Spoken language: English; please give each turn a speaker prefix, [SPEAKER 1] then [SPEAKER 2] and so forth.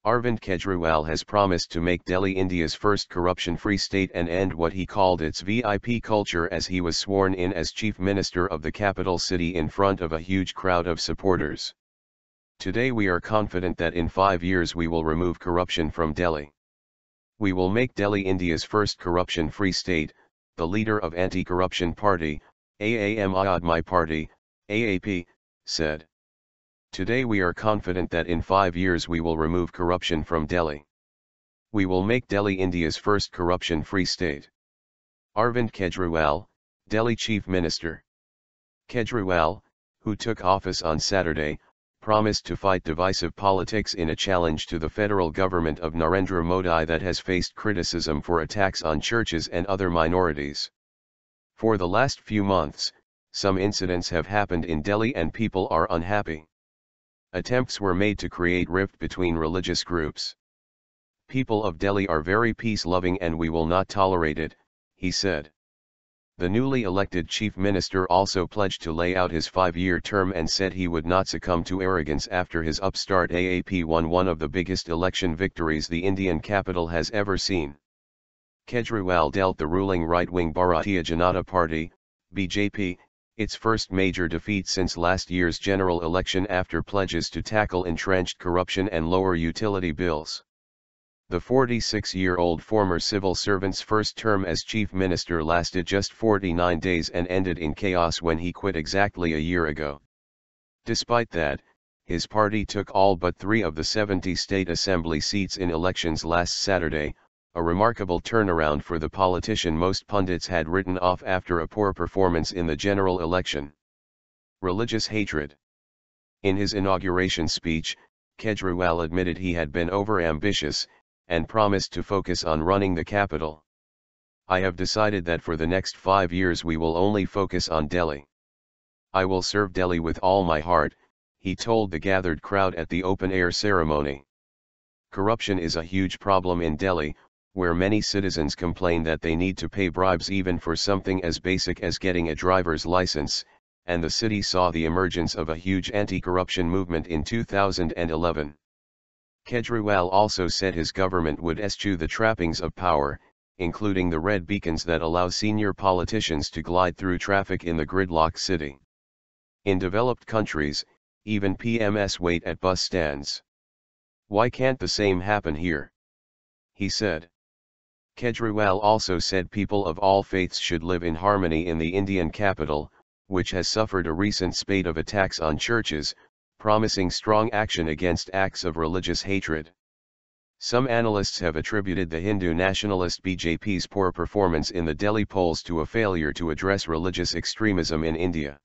[SPEAKER 1] Arvind Kejriwal has promised to make Delhi India's first corruption-free state and end what he called its VIP culture as he was sworn in as Chief Minister of the capital city in front of a huge crowd of supporters. Today we are confident that in 5 years we will remove corruption from Delhi. We will make Delhi India's first corruption-free state, the leader of Anti-Corruption Party, Aam Aadmi Party, AAP, said. Today we are confident that in 5 years we will remove corruption from Delhi. We will make Delhi India's first corruption-free state. Arvind Kejriwal, Delhi Chief Minister. Kejriwal, who took office on Saturday, promised to fight divisive politics in a challenge to the federal government of Narendra Modi that has faced criticism for attacks on churches and other minorities. For the last few months, some incidents have happened in Delhi and people are unhappy. Attempts were made to create rift between religious groups. People of Delhi are very peace-loving and we will not tolerate it, he said. The newly elected chief minister also pledged to lay out his 5-year term and said he would not succumb to arrogance after his upstart AAP won one of the biggest election victories the Indian capital has ever seen. Kejriwal dealt the ruling right-wing Bharatiya Janata Party, BJP, its first major defeat since last year's general election after pledges to tackle entrenched corruption and lower utility bills. The 46-year-old former civil servant's first term as chief minister lasted just 49 days and ended in chaos when he quit exactly a year ago. Despite that, his party took all but 3 of the 70 state assembly seats in elections last Saturday, a remarkable turnaround for the politician most pundits had written off after a poor performance in the general election. Religious hatred. In his inauguration speech, Kejriwal admitted he had been overambitious, and promised to focus on running the capital. I have decided that for the next 5 years we will only focus on Delhi. I will serve Delhi with all my heart, he told the gathered crowd at the open-air ceremony. Corruption is a huge problem in Delhi, where many citizens complain that they need to pay bribes even for something as basic as getting a driver's license, and the city saw the emergence of a huge anti-corruption movement in 2011. Kejriwal also said his government would eschew the trappings of power, including the red beacons that allow senior politicians to glide through traffic in the gridlock city. In developed countries, even PMs wait at bus stands. Why can't the same happen here? He said. Kejriwal also said people of all faiths should live in harmony in the Indian capital, which has suffered a recent spate of attacks on churches, promising strong action against acts of religious hatred. Some analysts have attributed the Hindu nationalist BJP's poor performance in the Delhi polls to a failure to address religious extremism in India.